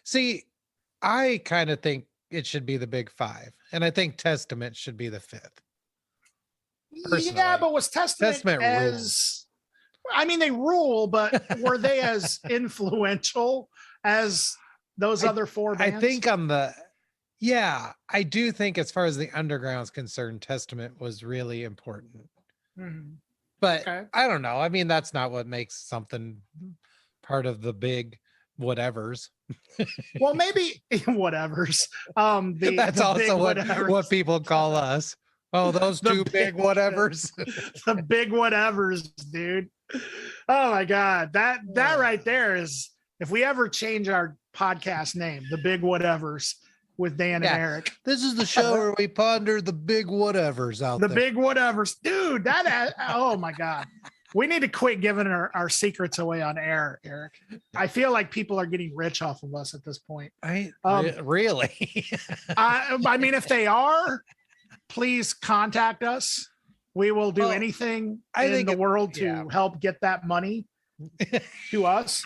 See, I kind of think it should be the big five, and I think Testament should be the fifth. Personally. Yeah, but was Testament as rules. I mean, they rule, but were they as influential as those other four bands? I think I do think as far as the underground's concerned, Testament was really important. Mm-hmm. But okay. I don't know. I mean, that's not what makes something part of the big whatevers. Well, maybe whatevers. That's also what people call us. Oh, those two big whatevers. The big whatevers, dude. Oh my God. That right there is, if we ever change our podcast name, the big whatevers with Dan and Erik. This is the show where we ponder the big whatevers out there. The big whatevers. Dude, oh my God. We need to quit giving our secrets away on air, Erik. I feel like people are getting rich off of us at this point. Really? I mean, if they are, please contact us. We will do anything in the world to help get that money to us.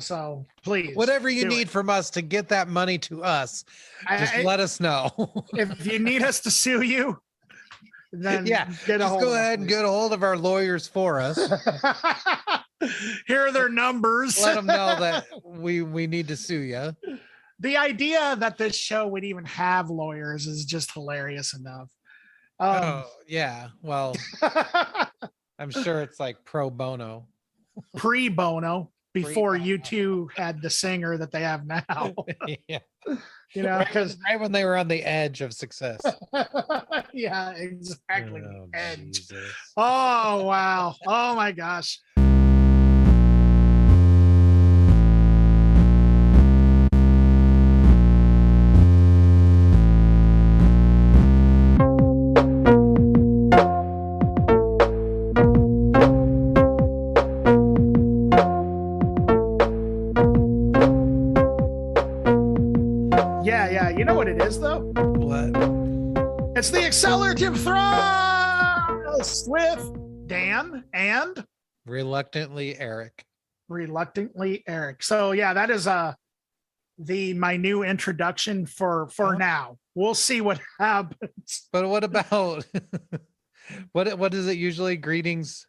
So please, whatever you need from us to get that money to us, just let us know. If you need us to sue you, then go ahead and get a hold of our lawyers for us. Here are their numbers. Let them know that we need to sue you. The idea that this show would even have lawyers is just hilarious enough. Well, I'm sure it's like pro bono, pre bono, before you two had the singer that they have now. Yeah, because right when they were on the edge of success. Yeah, exactly. Edge. Jesus. Oh wow. Oh my gosh. You know what it is, though? What? It's the Accelerativ Thrust with Dan and reluctantly Erik. So yeah, that is my new introduction for now. We'll see what happens. But what about what is it usually? Greetings,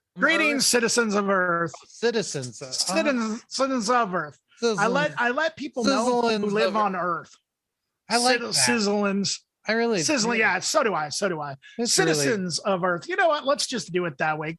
citizens of Earth. Citizens of Earth. Sizzling. I let people know who live on Earth. I like sizzlings. I really sizzling. Yeah, so do I. It's citizens of Earth. You know what? Let's just do it that way.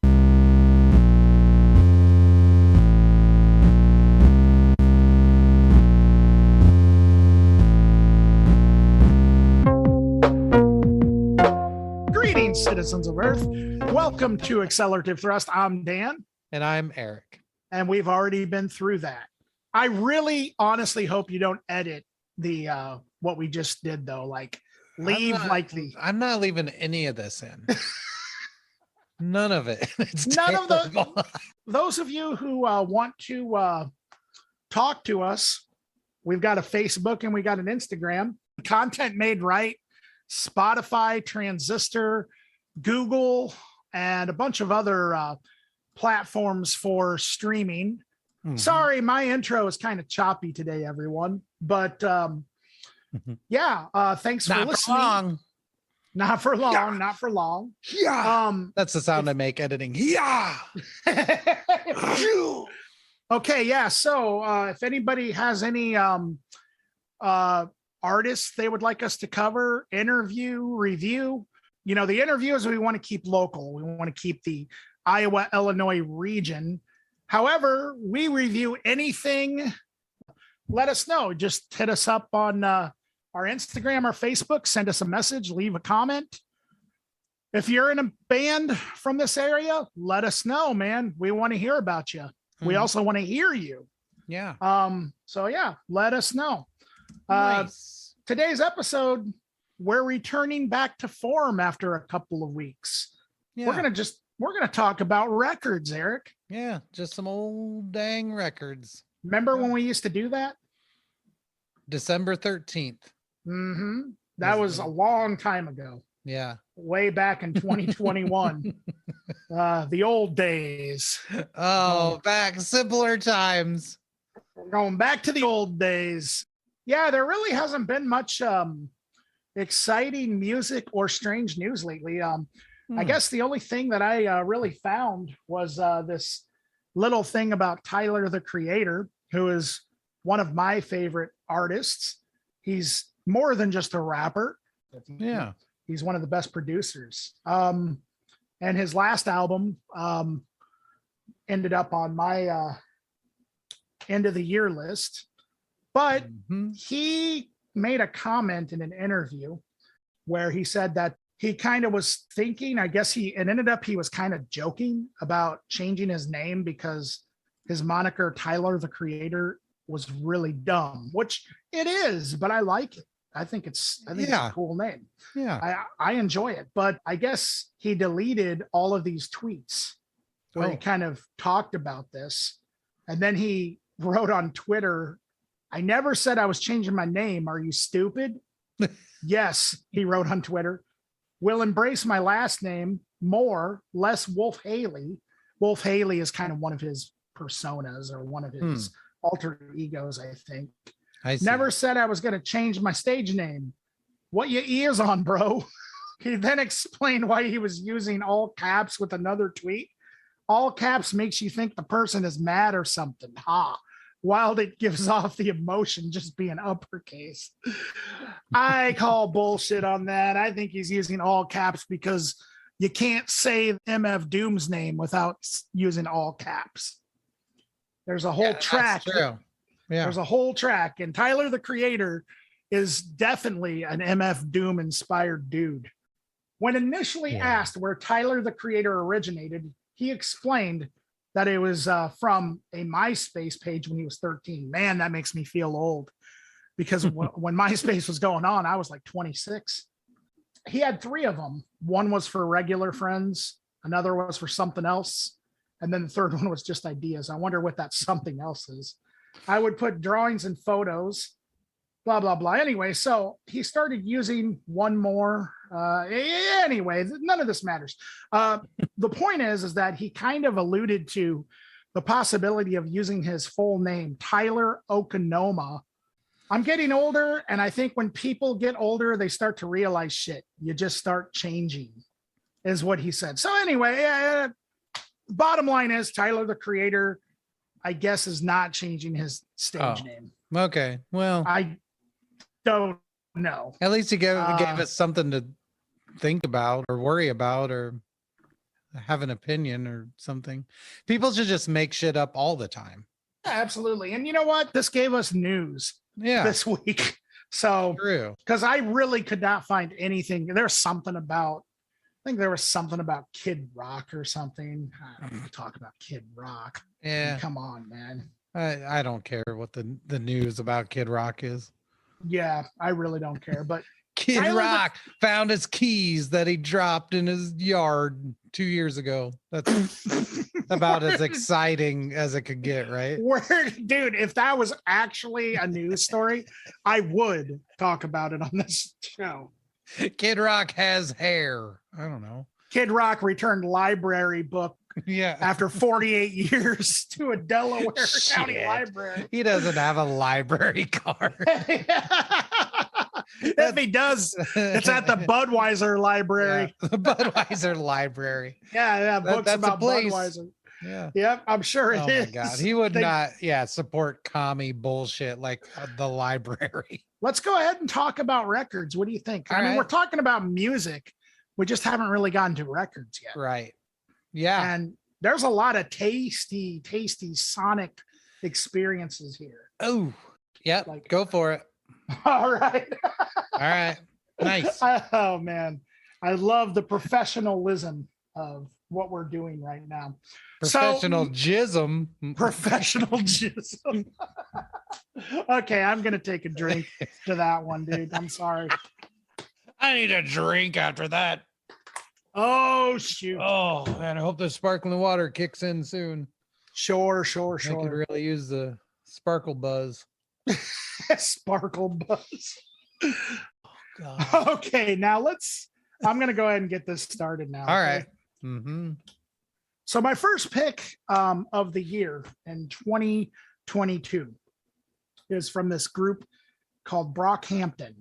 Greetings, citizens of Earth. Welcome to Accelerativ Thrust. I'm Dan. And I'm Erik. And we've already been through that. I really honestly hope you don't edit the what we just did, though. Like I'm not leaving any of this in. None of it. Those of you who want to talk to us, we've got a Facebook and we got an Instagram. Content Made Right, Spotify, Transistor, Google, and a bunch of other platforms for streaming. Mm-hmm. Sorry, my intro is kind of choppy today, everyone. But thanks for listening. Not for long. Yeah. That's the sound I make editing. Yeah. Okay, yeah. So if anybody has any artists they would like us to cover, interview, review, the interviews we want to keep local. We want to keep the Iowa, Illinois region. However, we review anything. Let us know. Just hit us up on our Instagram or Facebook. Send us a message. Leave a comment. If you're in a band from this area, let us know, man. We want to hear about you. We also want to hear you. Yeah. So yeah, let us know. Nice. Today's episode, we're returning back to form after a couple of weeks. Yeah. We're gonna talk about records, Erik. Yeah, just some old dang records. Remember when we used to do that? December 13th. Mm-hmm. That was a long time ago. Yeah. Way back in 2021. The old days. Oh, back simpler times. We're going back to the old days. Yeah, there really hasn't been much exciting music or strange news lately. I guess the only thing that I really found was this little thing about Tyler, the Creator, who is one of my favorite artists. He's more than just a rapper. Yeah. He's one of the best producers. And his last album ended up on my end of the year list. But he made a comment in an interview where he said that he kind of was thinking, I guess he was kind of joking about changing his name because his moniker, Tyler, the Creator, was really dumb, which it is, but I like it. I think it's a cool name. Yeah. I enjoy it, but I guess he deleted all of these tweets where he kind of talked about this. And then he wrote on Twitter, I never said I was changing my name. Are you stupid? Yes, he wrote on Twitter. Will embrace my last name more, less Wolf Haley. Wolf Haley is kind of one of his personas or one of his alter egos, I think. Never said I was going to change my stage name. What your ears on, bro? He then explained why he was using all caps with another tweet. All caps makes you think the person is mad or something. Ha. While it gives off the emotion just being uppercase. I call bullshit on that. I think he's using all caps because you can't say MF Doom's name without using all caps. There's a whole track. That's true. Yeah. There's a whole track, and Tyler, the Creator, is definitely an MF Doom inspired dude. When initially asked where Tyler, the Creator, originated, he explained that it was from a MySpace page when he was 13. Man, that makes me feel old because when MySpace was going on, I was like 26. He had 3 of them. One was for regular friends. Another was for something else. And then the third one was just ideas. I wonder what that something else is. I would put drawings and photos, blah, blah, blah. Anyway, so he started using one more. Anyway, none of this matters. The point is that he kind of alluded to the possibility of using his full name, Tyler Okonoma. I'm getting older, and I think when people get older, they start to realize shit. You just start changing, is what he said. So anyway, bottom line is Tyler, the Creator, I guess, is not changing his stage name. Okay. Well, I don't know. At least he gave us something to think about or worry about or have an opinion or something. People should just make shit up all the time. Absolutely. And you know what? This gave us news this week. So true. Because I really could not find anything. There's something about, I think there was something about Kid Rock or something. I don't want to talk about Kid Rock. Yeah. I mean, come on, man. I don't care what the news about Kid Rock is. Yeah, I really don't care. But Kid Rock found his keys that he dropped in his yard 2 years ago. That's about as exciting as it could get, right? Dude, if that was actually a news story, I would talk about it on this show. Kid Rock has hair. I don't know. Kid Rock returned library book after 48 years to a Delaware County library. He doesn't have a library card. If he does, it's at the Budweiser library. Yeah, the Budweiser library. Yeah, books about Budweiser. Yeah. Yep, I'm sure it is. Oh my God. He would not support commie bullshit like the library. Let's go ahead and talk about records. What do you think? I mean, we're talking about music. We just haven't really gotten to records yet. Right. Yeah. And there's a lot of tasty sonic experiences here. Oh, yeah. Go for it. All right. All right. Nice. Oh, man. I love the professionalism of what we're doing right now. Professional jism. Professional jism. Okay, I'm going to take a drink to that one, dude. I'm sorry. I need a drink after that. Oh, shoot. Oh, man. I hope the sparkling water kicks in soon. Sure. I could really use the sparkle buzz. Sparkle buzz. Oh, God. Okay, now I'm going to go ahead and get this started now. All right. Mm-hmm. So my first pick of the year in 2022 is from this group called Brockhampton.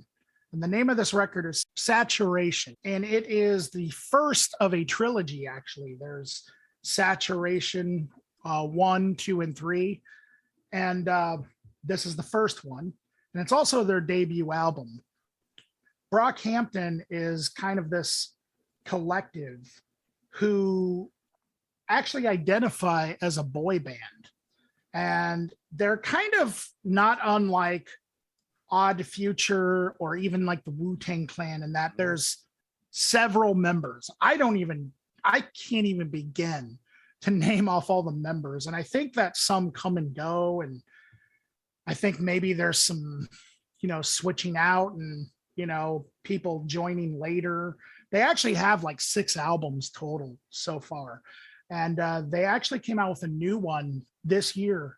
And the name of this record is Saturation. And it is the first of a trilogy, actually. There's Saturation 1, 2, and 3. And this is the first one. And it's also their debut album. Brockhampton is kind of this collective who actually identify as a boy band. And they're kind of not unlike Odd Future or even like the Wu-Tang Clan, in that there's several members. I can't even begin to name off all the members. And I think that some come and go. And I think maybe there's some, switching out and, people joining later. They actually have like 6 albums total so far. And they actually came out with a new one this year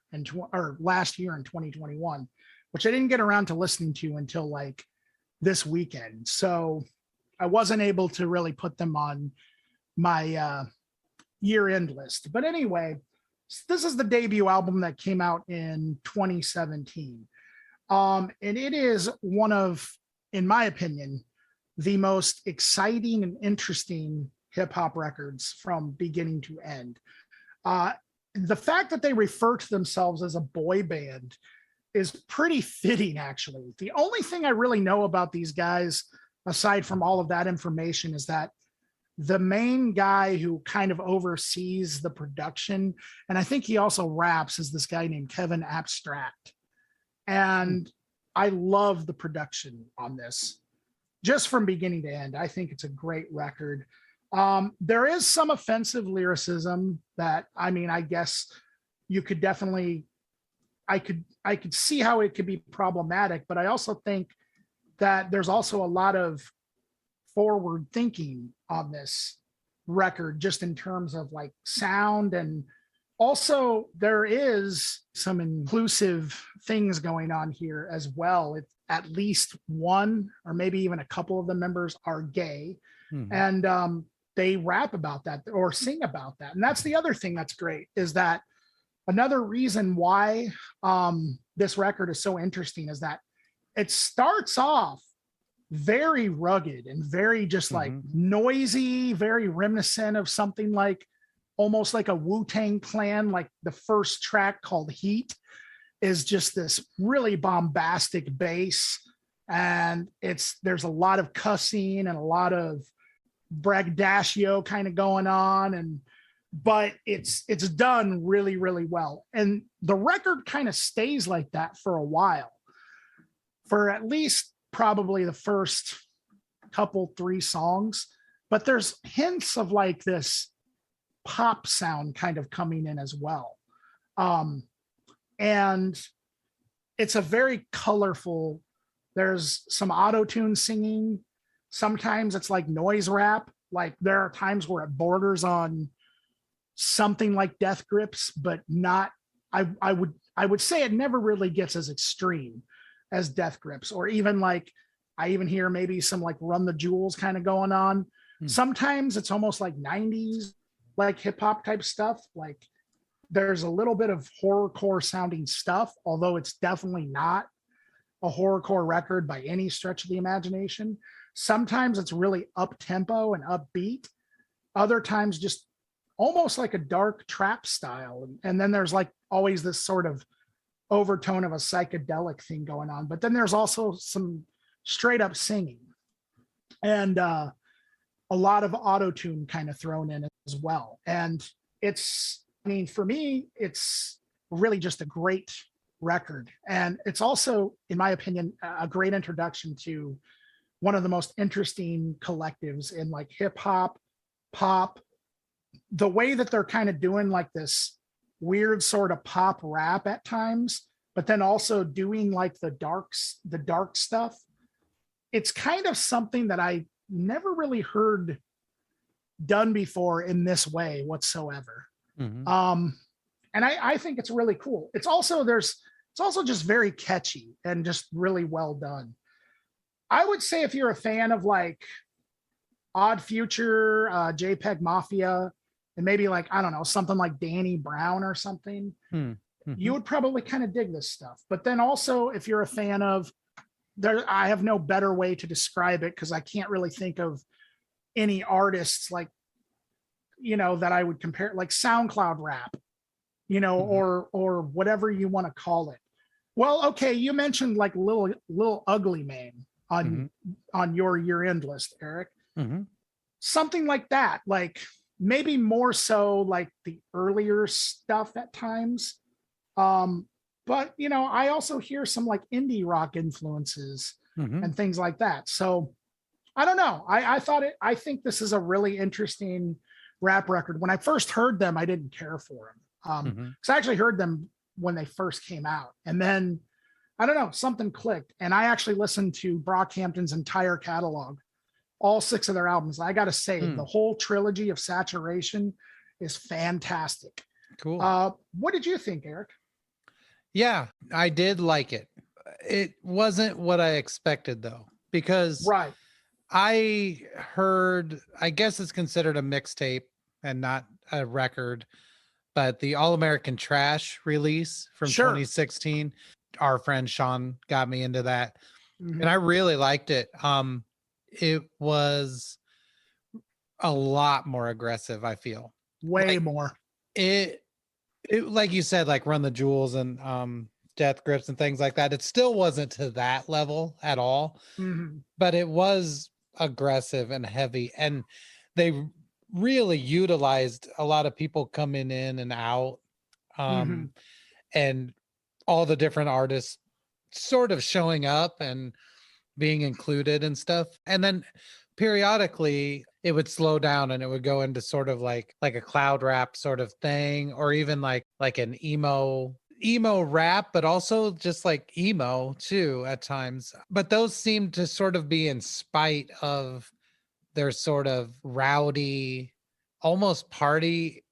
or last year in 2021, which I didn't get around to listening to until like this weekend. So I wasn't able to really put them on my year-end list. But anyway, this is the debut album that came out in 2017. And it is one of, in my opinion, the most exciting and interesting hip hop records from beginning to end. The fact that they refer to themselves as a boy band is pretty fitting, actually. The only thing I really know about these guys, aside from all of that information, is that the main guy who kind of oversees the production, and I think he also raps, is this guy named Kevin Abstract. And I love the production on this, just from beginning to end. I think it's a great record. There is some offensive lyricism that, I guess you could definitely, I could see how it could be problematic, but I also think that there's also a lot of forward thinking on this record, just in terms of like sound. And also there is some inclusive things going on here as well. It's at least one, or maybe even a couple of the members are gay. And they rap about that or sing about that. And that's the other thing that's great, is that another reason why this record is so interesting is that it starts off very rugged and very just like noisy, very reminiscent of something like almost like a Wu-Tang Clan. Like the first track called Heat is just this really bombastic bass. And there's a lot of cussing and a lot of braggadocio kind of going on, but it's done really, really well. And the record kind of stays like that for a while, for at least probably the first couple 3 songs. But there's hints of like this pop sound kind of coming in as well. And it's a very colorful, there's some auto-tune singing. Sometimes it's like noise rap. Like there are times where it borders on something like Death Grips, but not, I would say it never really gets as extreme as Death Grips, or even like, I even hear maybe some like Run the Jewels kind of going on. Sometimes it's almost like 90s, like hip hop type stuff. Like there's a little bit of horrorcore sounding stuff, although it's definitely not a horrorcore record by any stretch of the imagination. Sometimes it's really up tempo and upbeat. Other times just almost like a dark trap style. And then there's like always this sort of overtone of a psychedelic thing going on. But then there's also some straight up singing and a lot of auto-tune kind of thrown in as well. And for me, it's really just a great record. And it's also, in my opinion, a great introduction to one of the most interesting collectives in like hip hop, pop, the way that they're kind of doing like this weird sort of pop rap at times, but then also doing like the dark stuff. It's kind of something that I never really heard done before in this way whatsoever. And I think it's really cool. It's also just very catchy and just really well done. I would say if you're a fan of like Odd Future, JPEG Mafia, and maybe like, I don't know, something like Danny Brown or something, you would probably kind of dig this stuff. But then also, if you're a fan of I have no better way to describe it because I can't really think of any artists like, that I would compare, like SoundCloud rap, or whatever you want to call it. Well, okay, you mentioned like Lil Ugly Mane on your year-end list, Eric. Something like that, like maybe more so like the earlier stuff at times. But I also hear some like indie rock influences and things like that. So I don't know. I think this is a really interesting rap record. When I first heard them, I didn't care for them. Because I actually heard them when they first came out. And then I don't know, something clicked. And I actually listened to Brockhampton's entire catalog, all 6 of their albums. I gotta say, the whole trilogy of Saturation is fantastic. Cool. What did you think, Eric? Yeah, I did like it. It wasn't what I expected though, because I heard, I guess it's considered a mixtape and not a record, but the All American Trash release from 2016, our friend Sean got me into that. And I really liked it. It was a lot more aggressive, I feel. Way more. It like you said, like Run the Jewels and Death Grips and things like that. It still wasn't to that level at all, but it was aggressive and heavy. And they really utilized a lot of people coming in and out, and all the different artists sort of showing up and being included and stuff. And then periodically it would slow down and it would go into sort of like a cloud rap sort of thing, or even like an emo rap, but also just like emo too at times. But those seemed to sort of be in spite of their sort of rowdy, almost party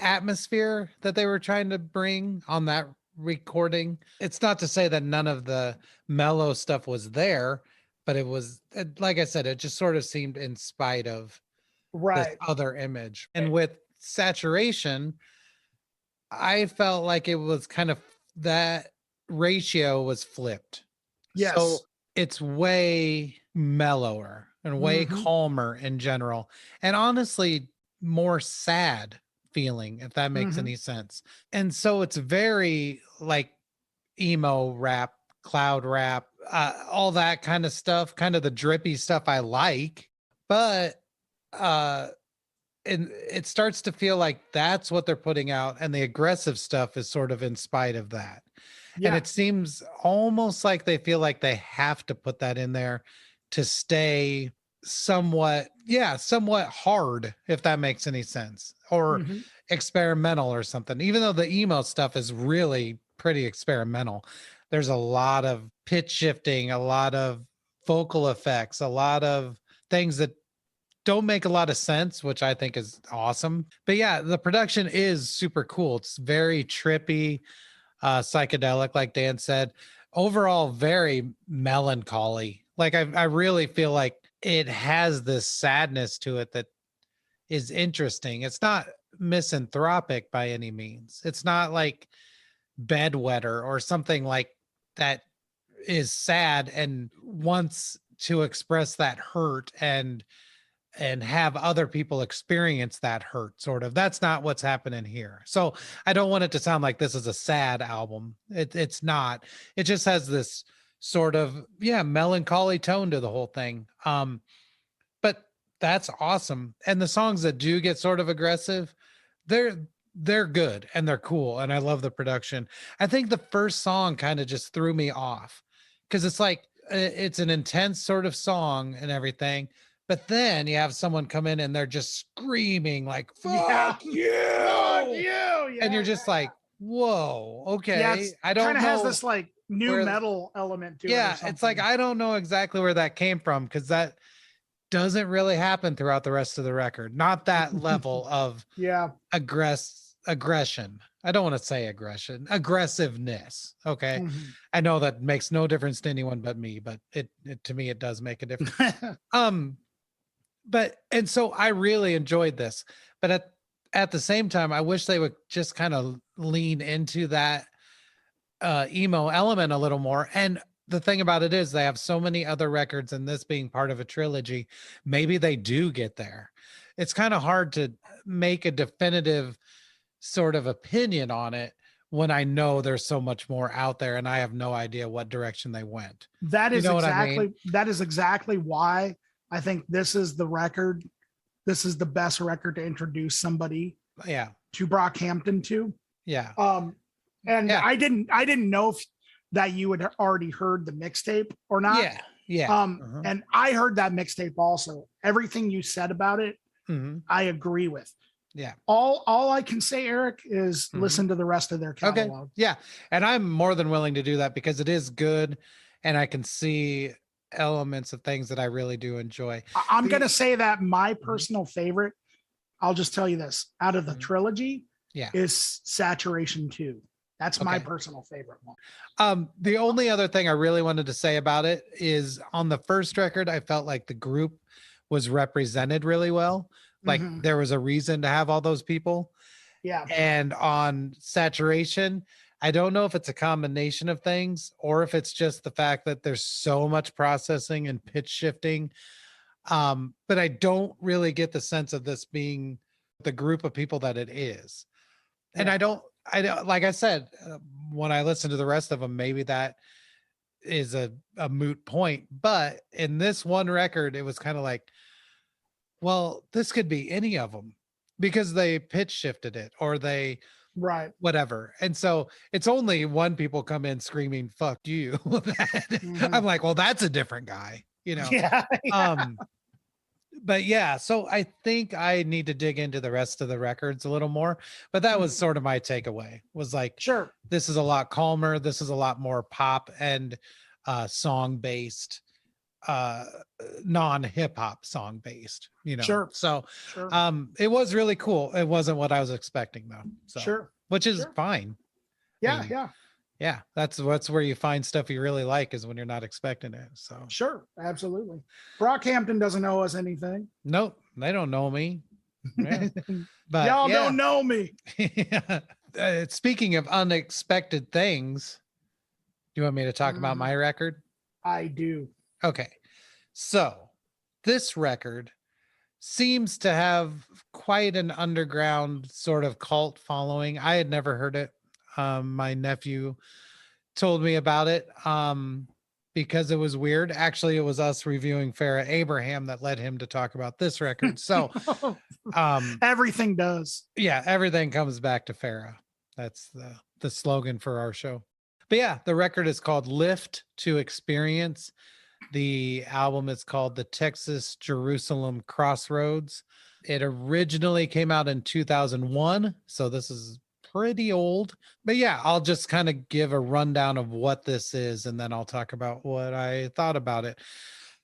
atmosphere that they were trying to bring on that recording. It's not to say that none of the mellow stuff was there, but it was, like I said, it just sort of seemed in spite of this other image. And with Saturation, I felt like it was kind of, that ratio was flipped. Yes. So it's way mellower and way calmer in general. And honestly, more sad feeling, if that makes any sense. And so it's very like emo rap, cloud rap, all that kind of stuff, kind of the drippy stuff I like. But and it starts to feel like that's what they're putting out, and the aggressive stuff is sort of in spite of that. And it seems almost like they feel like they have to put that in there to stay somewhat hard, if that makes any sense, or experimental or something. Even though the emo stuff is really pretty experimental, there's a lot of pitch shifting, a lot of vocal effects, a lot of things that don't make a lot of sense, which I think is awesome. But yeah, the production is super cool. It's very trippy, psychedelic, like Dan said. Overall, very melancholy. Like I really feel like it has this sadness to it that is interesting. It's not misanthropic by any means. It's not like Bedwetter or something like that is sad and wants to express that hurt and have other people experience that hurt, sort of. That's not what's happening here. So I don't want it to sound like this is a sad album. It's not. It just has this sort of melancholy tone to the whole thing. But that's awesome. And the songs that do get sort of aggressive, they're good and they're cool, and I love the production. I think the first song kind of just threw me off because it's like it's an intense sort of song and everything, but then you have someone come in and they're just screaming like fuck you, and you're just like, whoa, okay. I don't know, has this like new metal element to it. It's like I don't know exactly where that came from, because that doesn't really happen throughout the rest of the record. Not that level of aggression. I don't want to say aggression, aggressiveness. Okay. I know that makes no difference to anyone but me, but it to me, it does make a difference. And so I really enjoyed this, but at the same time, I wish they would just kind of lean into that emo element a little more. And the thing about it is they have so many other records, and this being part of a trilogy, maybe they do get there. It's kind of hard to make a definitive sort of opinion on it when I know there's so much more out there and I have no idea what direction they went. That is exactly, I mean? that is exactly why I think this is the record. This is the best record to introduce somebody to Brockhampton to. Yeah. And I didn't know if that you had already heard the mixtape or not. Yeah. Yeah. And I heard that mixtape also. Everything you said about it, I agree with. Yeah. All I can say, Eric, is listen to the rest of their catalog. Okay. Yeah. And I'm more than willing to do that because it is good. And I can see elements of things that I really do enjoy. I'm going to say that my personal favorite, I'll just tell you this, out of the trilogy, is Saturation 2. That's my personal favorite one. The only other thing I really wanted to say about it is on the first record, I felt like the group was represented really well. Like there was a reason to have all those people. Yeah. And on Saturation, I don't know if it's a combination of things or if it's just the fact that there's so much processing and pitch shifting. But I don't really get the sense of this being the group of people that it is. And I don't, like I said, when I listen to the rest of them, maybe that is a moot point. But in this one record, it was kind of like, well, this could be any of them because they pitch shifted it or they whatever. And so it's only when people come in screaming, fuck you. I'm like, well, that's a different guy, you know? But yeah, so I think I need to dig into the rest of the records a little more, but that was sort of my takeaway was like, this is a lot calmer. This is a lot more pop and song based, non-hip hop song based, you know? So it was really cool. It wasn't what I was expecting though. So which is fine. Yeah, that's where you find stuff you really like is when you're not expecting it. So absolutely. Brockhampton doesn't owe us anything. Nope, they don't know me. Yeah. But y'all don't know me. Speaking of unexpected things, do you want me to talk about my record? I do. Okay, so this record seems to have quite an underground sort of cult following. I had never heard it. My nephew told me about it because it was weird. Actually, it was us reviewing Farrah Abraham that led him to talk about this record. So everything does. Yeah, everything comes back to Farrah. That's the slogan for our show. But yeah, the record is called Lift to Experience. The album is called The Texas Jerusalem Crossroads. It originally came out in 2001. So this is pretty old, but yeah, I'll just kind of give a rundown of what this is and then I'll talk about what I thought about it.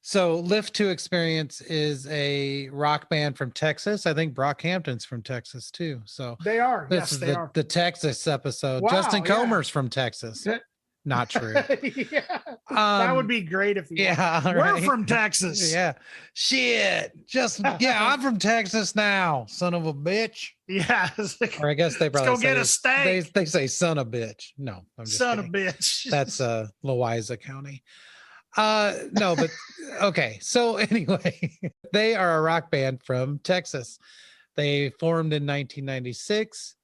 So Lift to Experience is a rock band from Texas. I think Brockhampton's from Texas too. So they are. This is the Texas episode. Wow, Justin Comer's from Texas. Not true. That would be great if you we're from Texas. Shit. I'm from Texas now, son of a bitch. Or I guess they probably go get a steak. They say son of bitch. No, I'm just son kidding. Of bitch. That's Louisa County. No, but okay. So anyway, they are a rock band from Texas. They formed in 1996.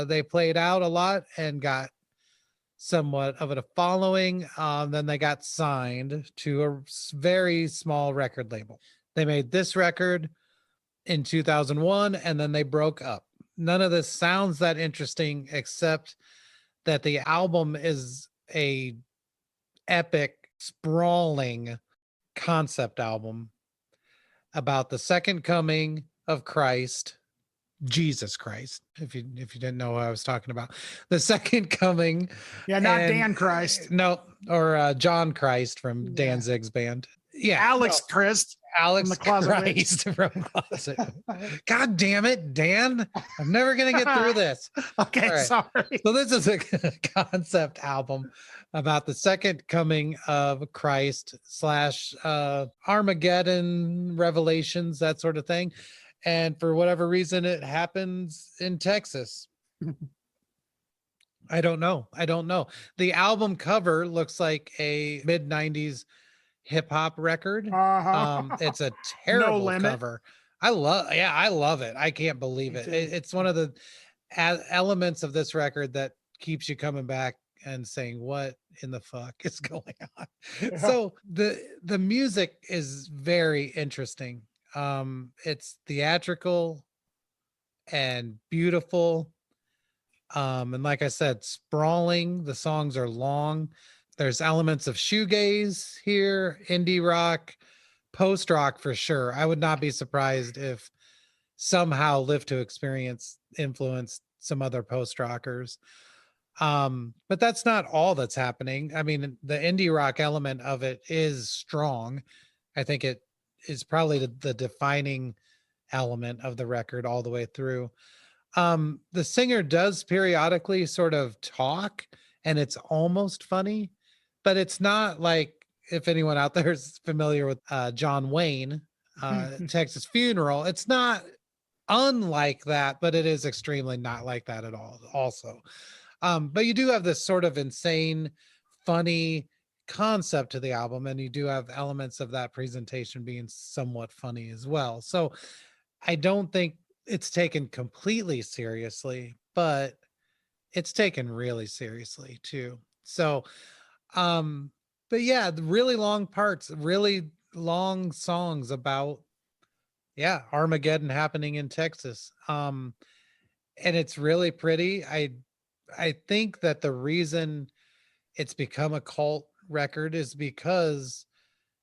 They played out a lot and got somewhat of a following. Then they got signed to a very small record label. They made this record in 2001 and then they broke up. None of this sounds that interesting except that the album is a epic, sprawling concept album about the second coming of Christ, Jesus Christ, if you didn't know what I was talking about, the second coming. Not Dan Christ. No, or John Christ from Danzig's band. Alex Christ. Alex from the Closet Christ from Closet. God damn it, Dan. I'm never going to get through this. Okay, right. Sorry. So this is a concept album about the second coming of Christ / Armageddon revelations, that sort of thing. And for whatever reason, it happens in Texas. I don't know. The album cover looks like a mid 90s hip hop record. It's a No terrible Limit. cover. I love it. I can't believe Me it. too. It's one of the elements of this record that keeps you coming back and saying, what in the fuck is going on? Yeah. So the music is very interesting. It's theatrical and beautiful. And like I said, sprawling. The songs are long. There's elements of shoegaze here, indie rock, post rock for sure. I would not be surprised if somehow Live to Experience influenced some other post rockers. But that's not all that's happening. I mean, the indie rock element of it is strong. I think it is probably the defining element of the record all the way through. The singer does periodically sort of talk, and it's almost funny, but it's not like, if anyone out there is familiar with John Wayne, Texas Funeral, it's not unlike that, but it is extremely not like that at all also. But you do have this sort of insane, funny concept to the album, and you do have elements of that presentation being somewhat funny as well. So I don't think it's taken completely seriously, but it's taken really seriously too. So, but yeah, the really long parts, really long songs about, yeah, Armageddon happening in Texas. And it's really pretty. I think that the reason it's become a cult record is because,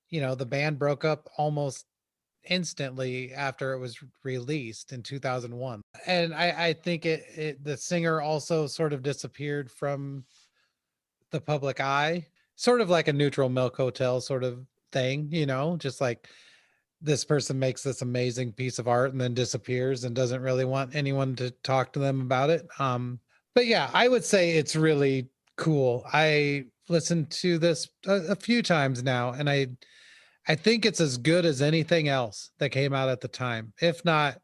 the band broke up almost instantly after it was released in 2001. And I think the singer also sort of disappeared from the public eye, sort of like a Neutral Milk Hotel sort of thing, just like this person makes this amazing piece of art and then disappears and doesn't really want anyone to talk to them about it. But yeah, I would say it's really cool. I listened to this a few times now, and I think it's as good as anything else that came out at the time, if not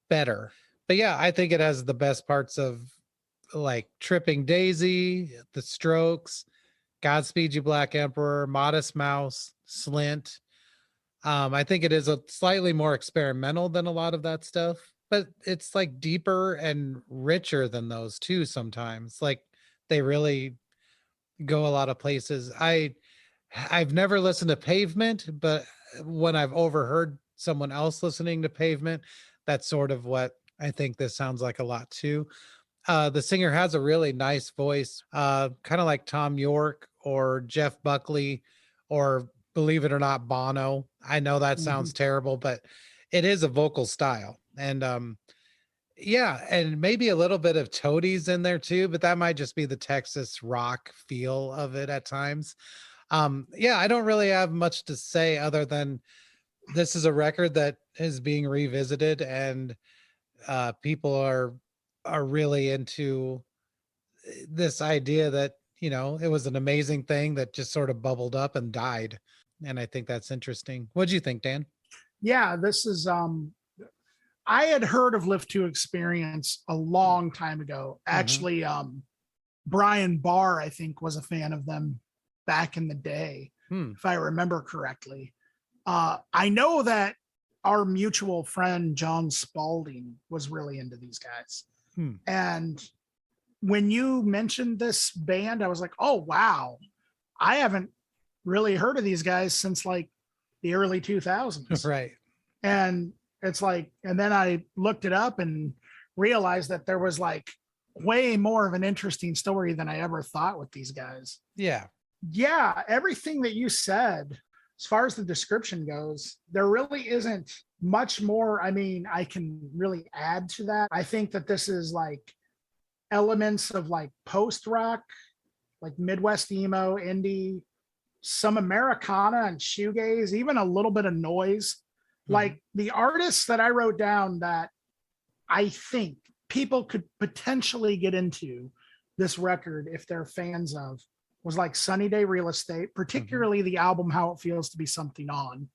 better. But yeah, I think it has the best parts of like Tripping Daisy, The Strokes, Godspeed You Black Emperor, Modest Mouse, Slint. I think it is a slightly more experimental than a lot of that stuff, but it's like deeper and richer than those too sometimes. Like they really go a lot of places. I've never listened to Pavement, but when I've overheard someone else listening to Pavement, that's sort of what I think this sounds like a lot too. The singer has a really nice voice, kind of like Tom York or Jeff Buckley, or believe it or not, Bono. I know that sounds terrible, but it is a vocal style. And yeah, and maybe a little bit of Toadies in there too, but that might just be the Texas rock feel of it at times. Yeah, I don't really have much to say other than this is a record that is being revisited, and people are really into this idea that, it was an amazing thing that just sort of bubbled up and died. And I think that's interesting. What do you think, Dan? Yeah, this is I had heard of Live to Experience a long time ago. Actually, Brian Barr, I think, was a fan of them back in the day, if I remember correctly. I know that our mutual friend John Spalding was really into these guys. And when you mentioned this band, I was like, oh wow, I haven't really heard of these guys since like the early 2000s. Right. And it's like, and then I looked it up and realized that there was like way more of an interesting story than I ever thought with these guys. Yeah. Yeah. Everything that you said, as far as the description goes, there really isn't much more. I mean, I can really add to that. I think that this is like elements of like post rock, like Midwest emo, indie, some Americana and shoegaze, even a little bit of noise. Like the artists that I wrote down that I think people could potentially get into this record if they're fans of was like Sunny Day Real Estate, particularly the album How It Feels to Be Something On.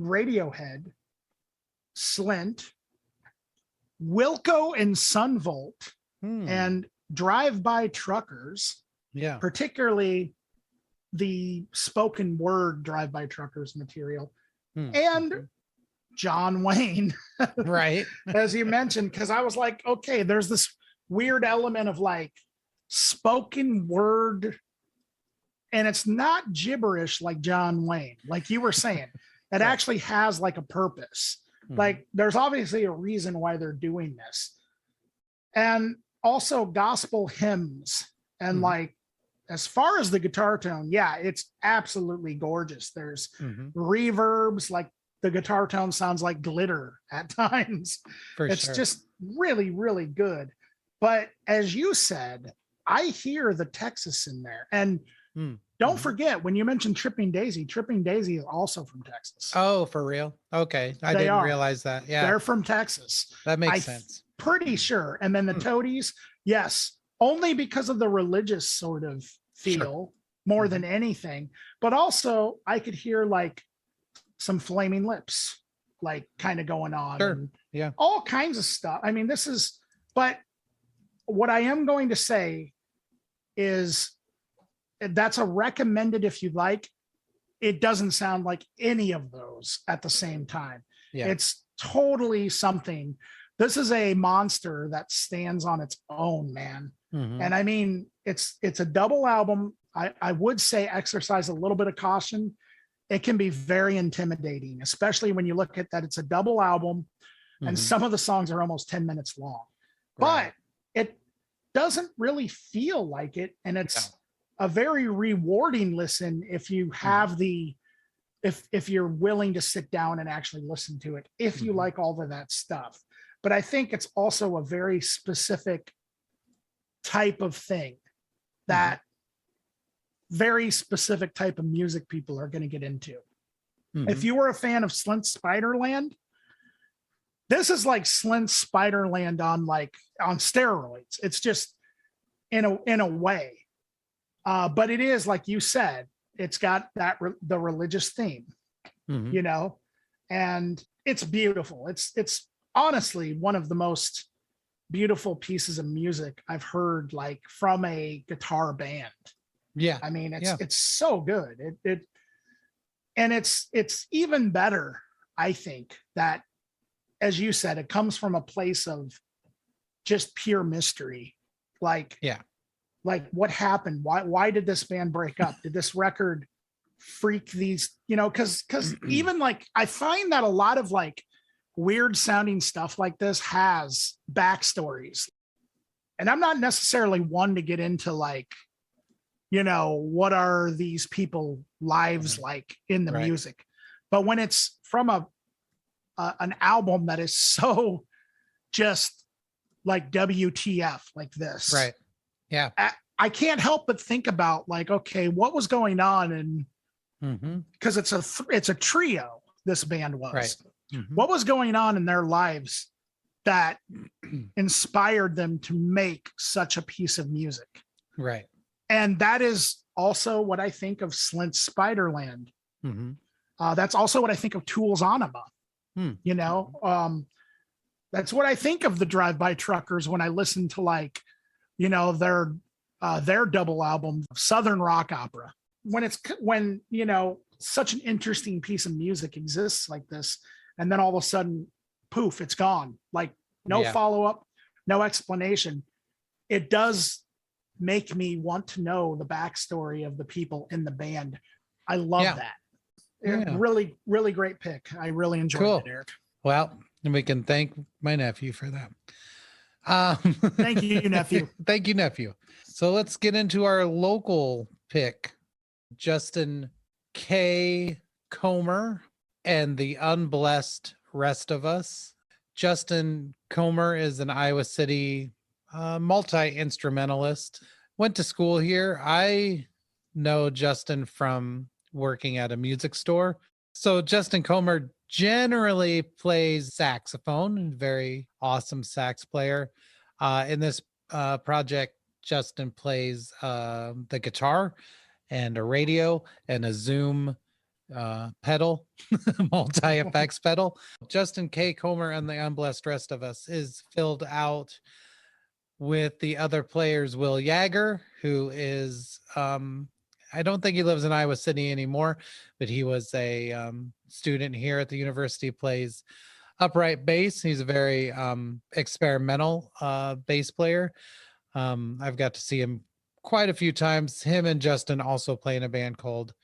Radiohead, Slint, Wilco and Sunvolt, and Drive-By Truckers. Yeah. Particularly the spoken word Drive-By Truckers material. And John Wayne. Right. As you mentioned, because I was like, okay, there's this weird element of like spoken word, and it's not gibberish like John Wayne, like you were saying. It actually has like a purpose. Like there's obviously a reason why they're doing this. And also gospel hymns. And like, as far as the guitar tone, yeah, it's absolutely gorgeous. There's reverbs, like the guitar tone sounds like glitter at times. It's just really, really good. But as you said, I hear the Texas in there. And don't forget, when you mentioned Tripping Daisy is also from Texas. Oh, for real? Okay. I didn't realize that. Yeah. They're from Texas. That makes sense. Pretty sure. And then the Toadies, yes, only because of the religious sort of feel more than anything. But also I could hear like some Flaming Lips, like kind of going on. And all kinds of stuff. I mean, but what I am going to say is that's a recommended if you'd like. It doesn't sound like any of those at the same time. It's totally something. This is a monster that stands on its own, man. And I mean, it's a double album. I would say exercise a little bit of caution. It can be very intimidating, especially when you look at that. It's a double album and some of the songs are almost 10 minutes long, but it doesn't really feel like it. And it's a very rewarding listen if you have if you're willing to sit down and actually listen to it, if you like all of that stuff. But I think it's also a very specific type of thing that very specific type of music people are going to get into. If you were a fan of Slint Spiderland, this is like Slint Spiderland on steroids. It's just in a way. But it is, like you said, it's got the religious theme, you know, and it's beautiful. It's honestly one of the most beautiful pieces of music I've heard, like from a guitar band. I mean, it's so good. And it's even better, I think, that, as you said, it comes from a place of just pure mystery. Like what happened? Why did this band break up? Did this record freak these, you know, because even like I find that a lot of like weird sounding stuff like this has backstories. And I'm not necessarily one to get into like, you know, what are these people lives like in the music, but when it's from an album that is so just like WTF like this, I can't help but think about like, okay, what was going on? And because it's a trio, this band was, what was going on in their lives that inspired them to make such a piece of music? And that is also what I think of Slint Spiderland. That's also what I think of Tool's Anima. You know, that's what I think of the Drive-By Truckers when I listen to like, you know, their double album, Southern Rock Opera. When you know, such an interesting piece of music exists like this, and then all of a sudden, poof, it's gone. Like no follow-up, no explanation. It does make me want to know the backstory of the people in the band. I love that. Really, really great pick. I really enjoyed it, Eric. Well, and we can thank my nephew for that. Thank you, nephew. Thank you, nephew. So let's get into our local pick, Justin K. Comer and the Unblessed Rest of Us. Justin Comer is an Iowa City multi-instrumentalist. Went to school here. I know Justin from working at a music store. So Justin Comer generally plays saxophone, very awesome sax player. In this project, Justin plays the guitar and a radio and a Zoom pedal, multi effects pedal. Justin K. Comer and the Unblessed Rest of Us is filled out with the other players, Will Yager, who is, I don't think he lives in Iowa City anymore, but he was a student here at the university, plays upright bass. He's a very experimental bass player. I've got to see him quite a few times. Him and Justin also play in a band called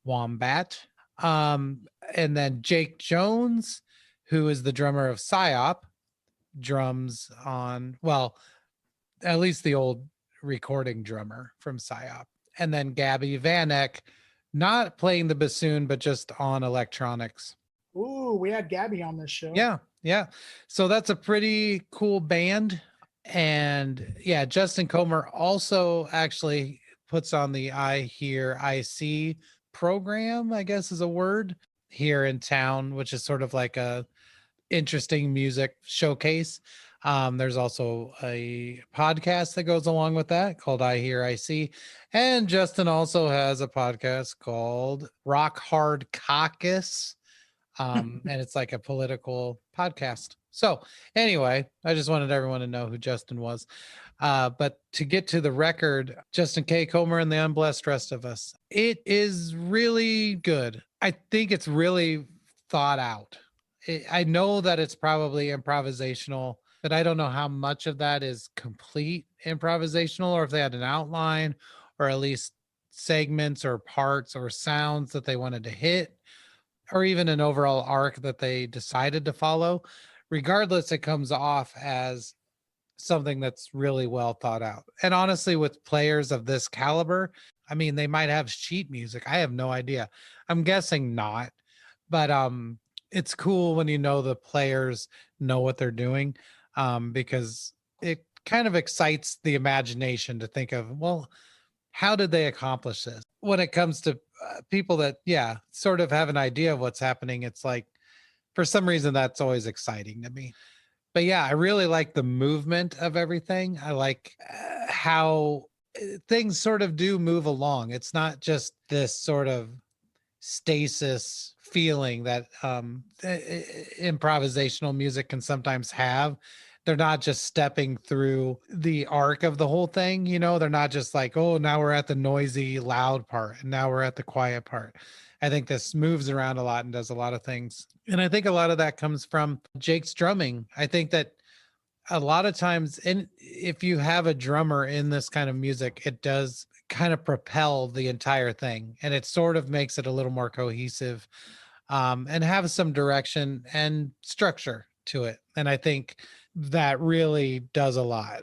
Wombat. And then Jake Jones, who is the drummer of PSYOP, drums on, well, at least the old recording drummer from PSYOP. And then Gabby Vanek, not playing the bassoon, but just on electronics. Ooh, we had Gabby on this show. Yeah. So that's a pretty cool band. And yeah, Justin Comer also actually puts on the I Hear, I See program, I guess is a word, here in town, which is sort of like a interesting music showcase. There's also a podcast that goes along with that called I Hear, I See. And Justin also has a podcast called Rock Hard Caucus. And it's like a political podcast. So anyway, I just wanted everyone to know who Justin was. But to get to the record, Justin K. Comer and the Unblessed Rest of Us, it is really good. I think it's really thought out. I know that it's probably improvisational, but I don't know how much of that is complete improvisational, or if they had an outline or at least segments or parts or sounds that they wanted to hit, or even an overall arc that they decided to follow. Regardless, it comes off as something that's really well thought out. And honestly, with players of this caliber, I mean, they might have sheet music. I have no idea. I'm guessing not, but it's cool when you know the players know what they're doing, because it kind of excites the imagination to think of, well, how did they accomplish this? When it comes to people that, yeah, sort of have an idea of what's happening, it's like, for some reason, that's always exciting to me. But yeah, I really like the movement of everything. I like how things sort of do move along. It's not just this sort of stasis feeling that improvisational music can sometimes have. They're not just stepping through the arc of the whole thing. You know, they're not just like, oh, now we're at the noisy, loud part, and now we're at the quiet part. I think this moves around a lot and does a lot of things. And I think a lot of that comes from Jake's drumming. I think that a lot of times, if you have a drummer in this kind of music, it does kind of propel the entire thing, and it sort of makes it a little more cohesive, and have some direction and structure to it. And I think that really does a lot.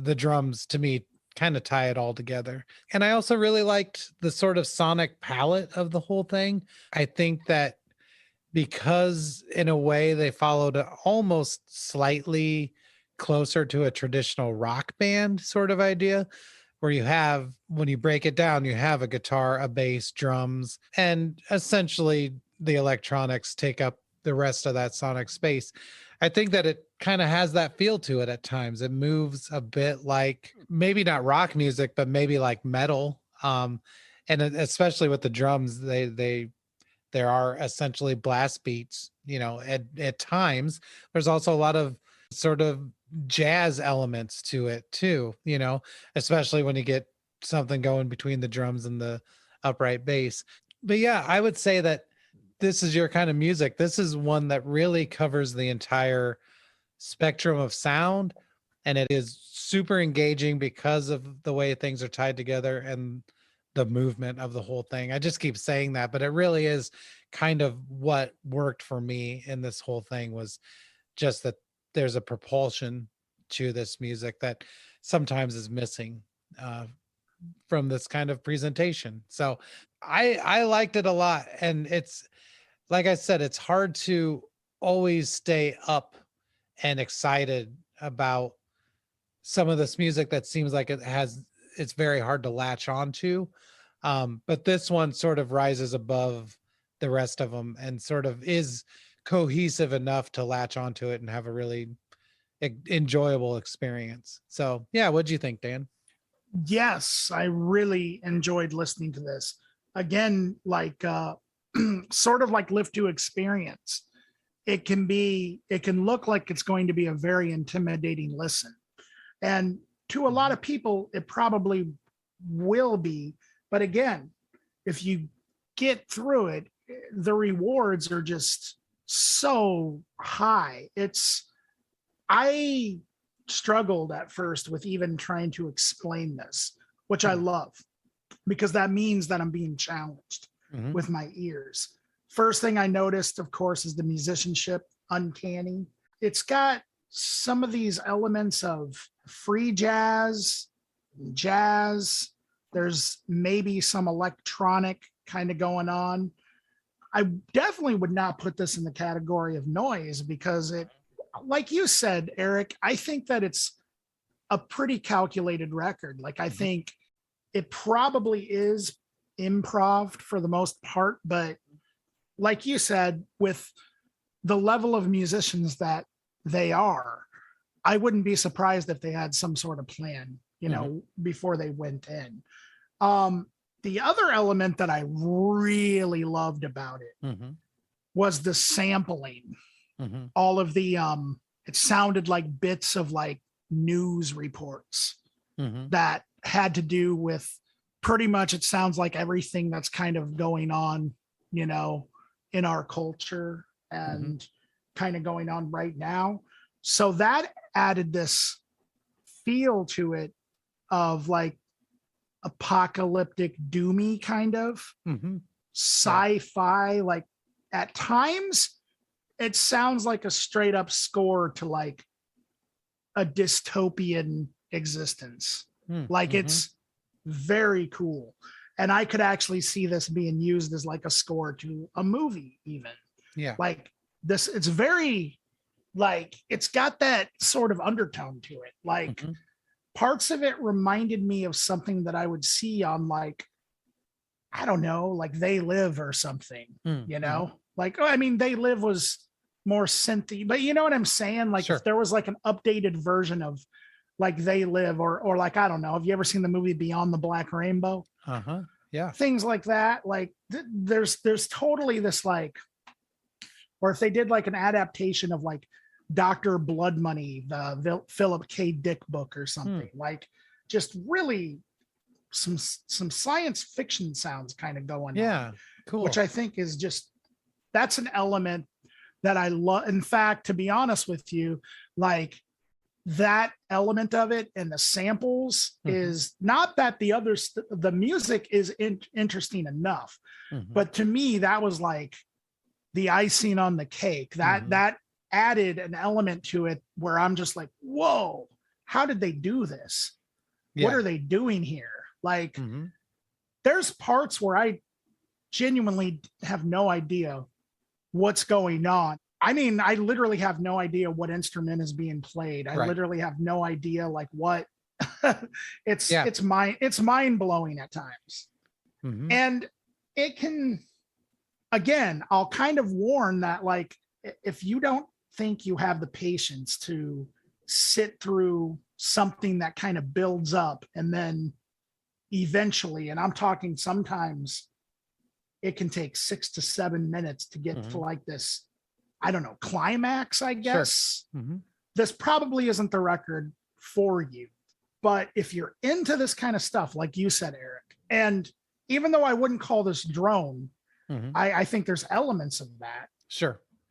The drums, to me, kind of tie it all together. And I also really liked the sort of sonic palette of the whole thing. I think that because in a way they followed almost slightly closer to a traditional rock band sort of idea, where you have, when you break it down, you have a guitar, a bass, drums, and essentially the electronics take up the rest of that sonic space. I think that it kind of has that feel to it at times. It moves a bit like, maybe not rock music, but maybe like metal. And especially with the drums, there are essentially blast beats, you know, at times. There's also a lot of sort of jazz elements to it too, you know, especially when you get something going between the drums and the upright bass. But yeah, I would say that this is your kind of music. This is one that really covers the entire spectrum of sound, and it is super engaging because of the way things are tied together and the movement of the whole thing. I just keep saying that, but it really is kind of what worked for me in this whole thing, was just that there's a propulsion to this music that sometimes is missing from this kind of presentation. So I liked it a lot. And it's, like I said, it's hard to always stay up and excited about some of this music that seems like it's very hard to latch onto. But this one sort of rises above the rest of them and sort of is cohesive enough to latch onto it and have a really enjoyable experience. So yeah, what'd you think, Dan? Yes, I really enjoyed listening to this. Again, like sort of like live to experience, it can look like it's going to be a very intimidating listen. And to a lot of people, it probably will be. But again, if you get through it, the rewards are just so high. I struggled at first with even trying to explain this, which I love, because that means that I'm being challenged with my ears. First thing I noticed, of course, is the musicianship, uncanny. It's got some of these elements of free jazz. There's maybe some electronic kind of going on. I definitely would not put this in the category of noise, because it, like you said, Erik, I think that it's a pretty calculated record. Like, I think it probably is improv for the most part, but like you said, with the level of musicians that they are, I wouldn't be surprised if they had some sort of plan, before they went in. The other element that I really loved about it was the sampling. All of the, it sounded like bits of like news reports that had to do with pretty much, it sounds like everything that's kind of going on, in our culture and kind of going on right now. So that added this feel to it of like apocalyptic doomy kind of sci-fi. Like, at times it sounds like a straight up score to like a dystopian existence. It's very cool. And I could actually see this being used as like a score to a movie even. Yeah. Like this, it's very, like, it's got that sort of undertone to it. Like, parts of it reminded me of something that I would see on, like, I don't know, like They Live or something, like, I mean, They Live was more synthy, but you know what I'm saying? Like, if there was like an updated version of like They Live, or like, I don't know, have you ever seen the movie Beyond the Black Rainbow? Yeah. Things like that. Like, there's totally this, like, or if they did like an adaptation of like Dr. Blood Money, the Philip K. Dick book or something, like, just really some science fiction sounds kind of going on, cool. which I think is just, that's an element that I love. In fact, to be honest with you, like, that element of it and the samples is not that the music is interesting enough, but to me, that was like the icing on the cake. That added an element to it where I'm just like, whoa, how did they do this? What are they doing here? Like, there's parts where I genuinely have no idea what's going on. I mean, I literally have no idea what instrument is being played. I literally have no idea, like, what it's mind blowing at times. And it can, again, I'll kind of warn that, like, if you don't think you have the patience to sit through something that kind of builds up and then eventually, and I'm talking sometimes it can take 6 to 7 minutes to get to like this, I don't know, climax, I guess. This probably isn't the record for you. But if you're into this kind of stuff, like you said, Erik, and even though I wouldn't call this drone, I think there's elements of that.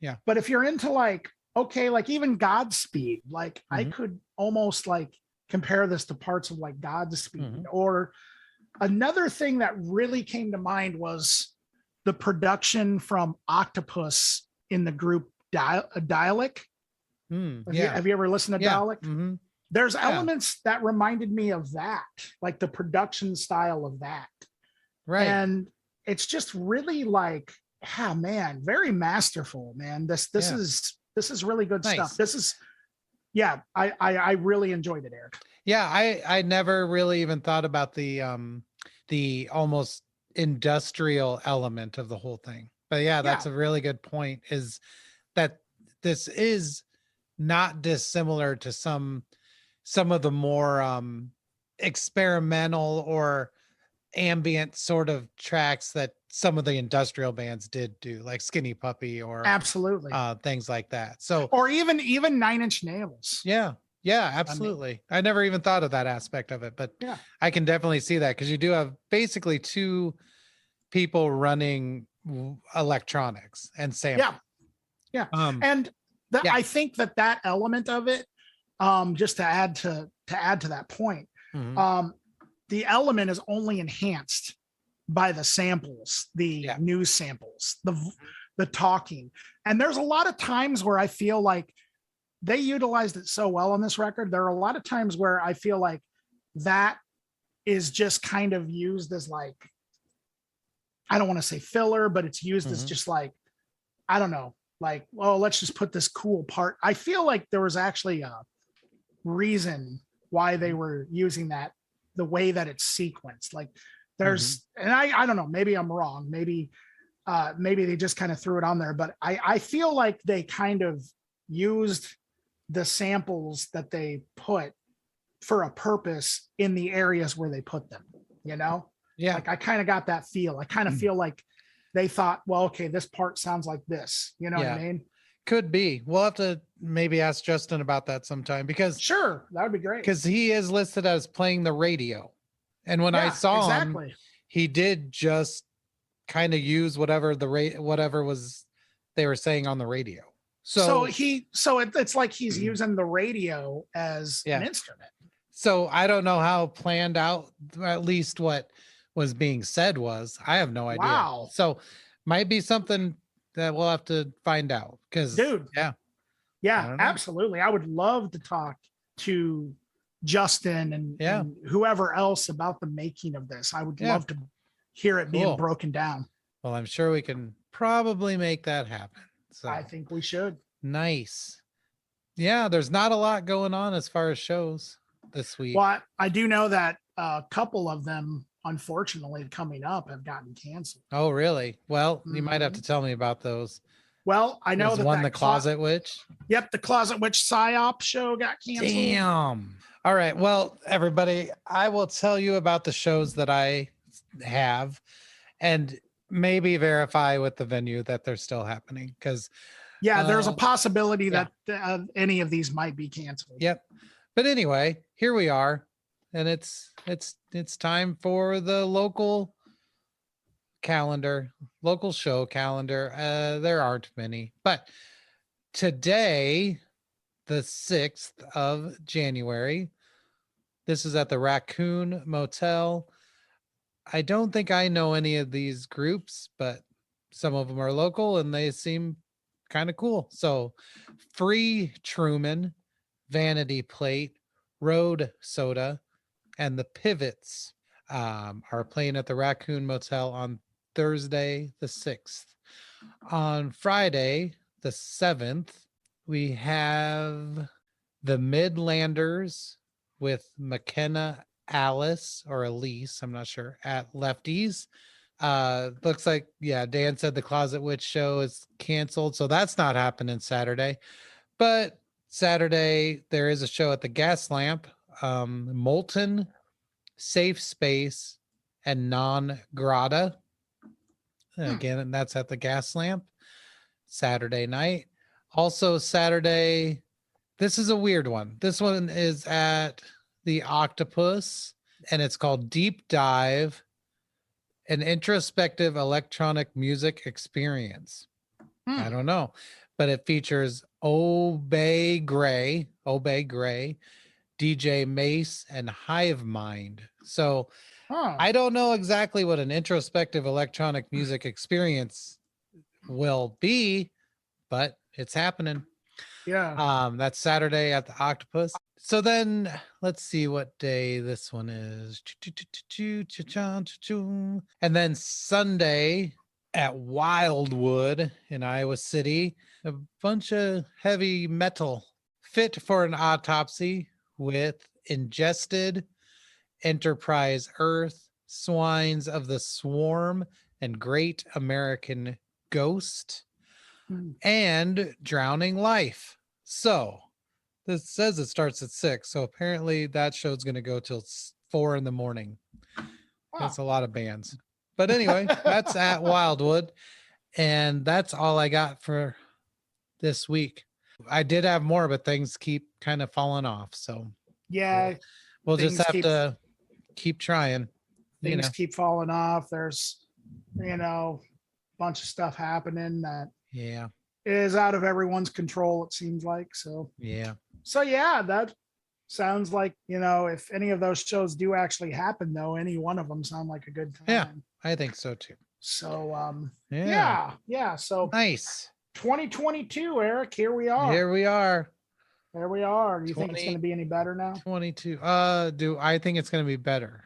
Yeah. But if you're into, like, okay, like even Godspeed, like I could almost like compare this to parts of like Godspeed. Or another thing that really came to mind was the production from Octopus in the group Dialect. Have you ever listened to Dialect? There's elements that reminded me of that, like the production style of that. And it's just really like, man, very masterful, man. This is really good stuff. This is, I really enjoyed it, Erik. I never really even thought about the almost industrial element of the whole thing. But that's a really good point, is that this is not dissimilar to some of the more experimental or ambient sort of tracks that some of the industrial bands did do, like Skinny Puppy or Absolutely. things like that. So, or even 9 Inch Nails. yeah, absolutely. I never even thought of that aspect of it, but Yeah, I can definitely see that because you do have basically two people running electronics and sampling. Yeah. And I think that element of it, just to add to that point, the element is only enhanced by the samples, the news samples, the talking. And there's a lot of times where I feel like they utilized it so well on this record. There are a lot of times where I feel like that is just kind of used as like, I don't want to say filler, but it's used as just like, I don't know, like, well, let's just put this cool part. I feel like there was actually a reason why they were using that, the way that it's sequenced. Like there's, and I don't know, maybe I'm wrong. Maybe they just kind of threw it on there, but I feel like they kind of used the samples that they put for a purpose in the areas where they put them, you know? Yeah. Like I kind of got that feel. I kind of feel like they thought, well, okay, this part sounds like this, you know what I mean? Could be. We'll have to maybe ask Justin about that sometime because sure, that would be great. Because he is listed as playing the radio. And when I saw him, he did just kind of use whatever whatever was they were saying on the radio. So it's like he's using the radio as an instrument. So I don't know how planned out, at least what was being said was. I have no idea. Wow. So might be something that we'll have to find out. Because dude, yeah, absolutely. I would love to talk to Justin and whoever else about the making of this. I would love to hear it being broken down. Well, I'm sure we can probably make that happen. So I think we should. Nice. Yeah, there's not a lot going on as far as shows this week. Well, I do know that a couple of them, unfortunately, coming up have gotten canceled. Oh, really? Well, you might have to tell me about those. Well, I know that the Closet Witch. Yep, the Closet Witch PSYOP show got canceled. Damn. All right. Well, everybody, I will tell you about the shows that I have and maybe verify with the venue that they're still happening. Because there's a possibility that any of these might be canceled. Yep. But anyway, here we are, and it's time for the local show calendar. There aren't many, but today, the 6th of January, this is at the Raccoon Motel. I don't think I know any of these groups, but some of them are local and they seem kind of cool. So Free Truman, Vanity Plate, Road Soda, and the Pivots are playing at the Raccoon Motel on Thursday, the 6th. On Friday, the 7th, we have the Midlanders with McKenna Alice or Elise, I'm not sure, at Lefties. Looks like, Dan said the Closet Witch show is canceled, so that's not happening Saturday. But Saturday, there is a show at the Gas Lamp, Molten, Safe Space, and Non Grata. Again, and that's at the Gas Lamp Saturday night. Also Saturday, this is a weird one. This one is at the Octopus, and it's called Deep Dive, an introspective electronic music experience. I don't know, but it features Obey Gray, DJ Mace, and Hive Mind. So I don't know exactly what an introspective electronic music experience will be, but it's happening. Yeah. That's Saturday at the Octopus. So then let's see what day this one is. And then Sunday at Wildwood in Iowa City, a bunch of heavy metal, Fit for an Autopsy with Ingested, Enterprise Earth, Swines of the Swarm, and Great American Ghost, and Drowning Life. So this says it starts at 6, so apparently that show's going to go till 4 in the morning. That's a lot of bands. But anyway, that's at Wildwood. And that's all I got for this week. I did have more, but things keep kind of falling off. So yeah, we'll just have to keep trying. Things keep falling off. There's, a bunch of stuff happening that is out of everyone's control, it seems like. So yeah, that sounds like, if any of those shows do actually happen, though, any one of them sound like a good time. Yeah, I think so too. So so nice. 2022, Eric, here we are. Do you think it's going to be any better now? 22. Do I think it's going to be better?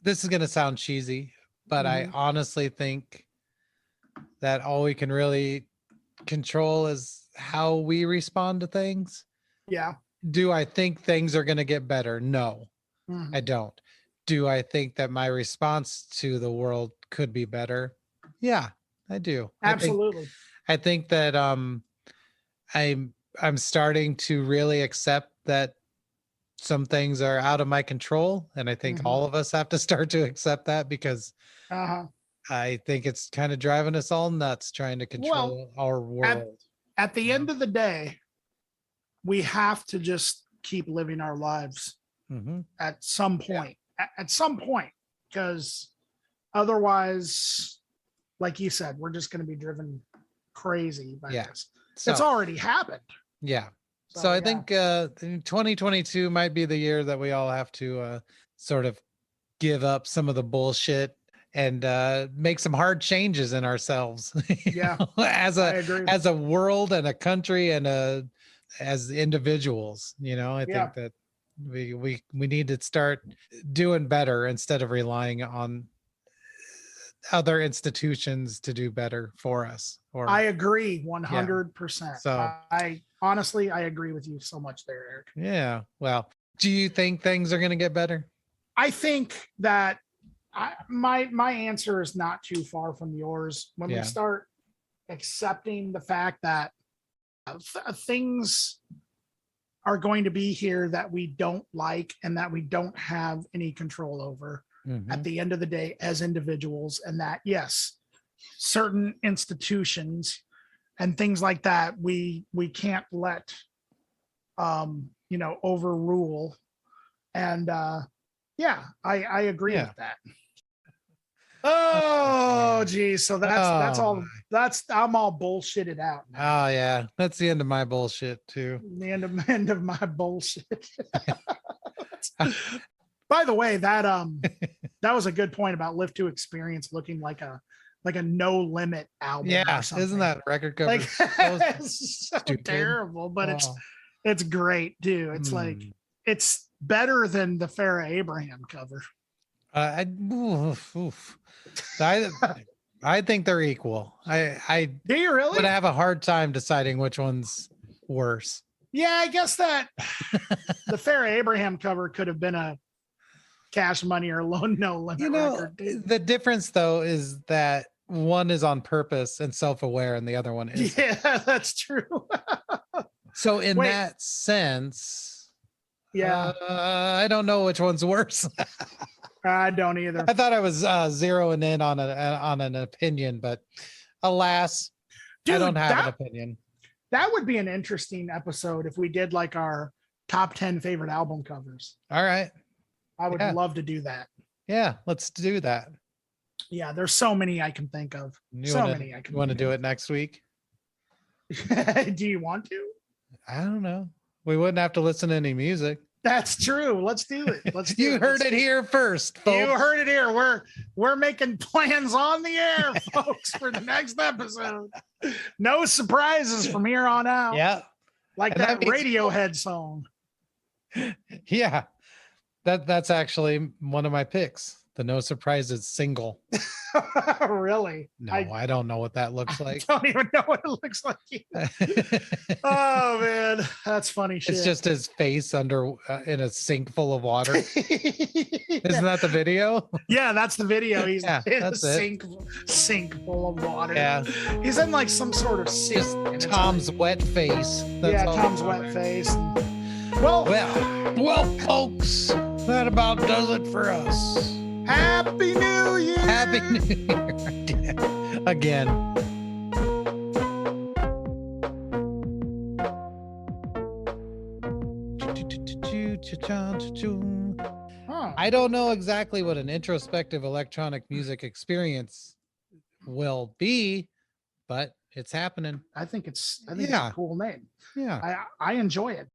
This is going to sound cheesy, but I honestly think that all we can really control is how we respond to things. Yeah. Do I think things are going to get better? No, I don't. Do I think that my response to the world could be better? Yeah, I do. Absolutely. I think that I'm starting to really accept that some things are out of my control, and I think all of us have to start to accept that, because I think it's kind of driving us all nuts trying to control our world. At the end of the day, we have to just keep living our lives at some point. At some point, because otherwise, like you said, we're just going to be driven crazy by this. So, it's already happened. Yeah. So I think 2022 might be the year that we all have to sort of give up some of the bullshit and make some hard changes in ourselves. As a world and a country and as individuals, I think that we need to start doing better instead of relying on other institutions to do better for us. I agree 100%. So I honestly agree with you so much there, Eric. Yeah. Well, do you think things are going to get better? I think that my answer is not too far from yours. When we start accepting the fact that things are going to be here that we don't like and that we don't have any control over at the end of the day as individuals, and that certain institutions and things like that we can't let overrule, and I agree with that. Oh geez, so that's all. I'm all bullshitted out now. Oh yeah, that's the end of my bullshit too. The end of my bullshit. By the way, that was a good point about Live to Experience looking like a No Limit album. Yeah, isn't that record cover so terrible? But it's great too. It's like it's better than the Farrah Abraham cover. I think they're equal. I do you really? Would have a hard time deciding which one's worse. Yeah, I guess that the Farrah Abraham cover could have been a Cash Money or No Limit record. The difference though is that one is on purpose and self-aware and the other one is. Yeah, that's true. So in that sense, I don't know which one's worse. I don't either. I thought I was zeroing in on an opinion, but alas, I don't have an opinion. That would be an interesting episode if we did like our top 10 favorite album covers. All right. I would love to do that. Yeah, let's do that. Yeah, there's so many I can think of. You want to do it next week? Do you want to? I don't know. We wouldn't have to listen to any music. That's true. Let's do it. You heard it here first, folks. You heard it here. We're making plans on the air, folks, for the next episode. No surprises from here on out. Yeah. Like that Radiohead song. Yeah. That's actually one of my picks. The No Surprises single. Really? No, I don't know what that looks like. I don't even know what it looks like. Oh man, that's funny shit. It's just his face under in a sink full of water. Isn't that the video? Yeah, that's the video. He's in a sink full of water. Yeah, he's in like some sort of sink. Just Tom's wet face. That's Tom's wet face. Well, folks. That about does it for us. Happy New Year. Happy New Year again. I don't know exactly what an introspective electronic music experience will be, but it's happening. I think it's a cool name. Yeah. I enjoy it.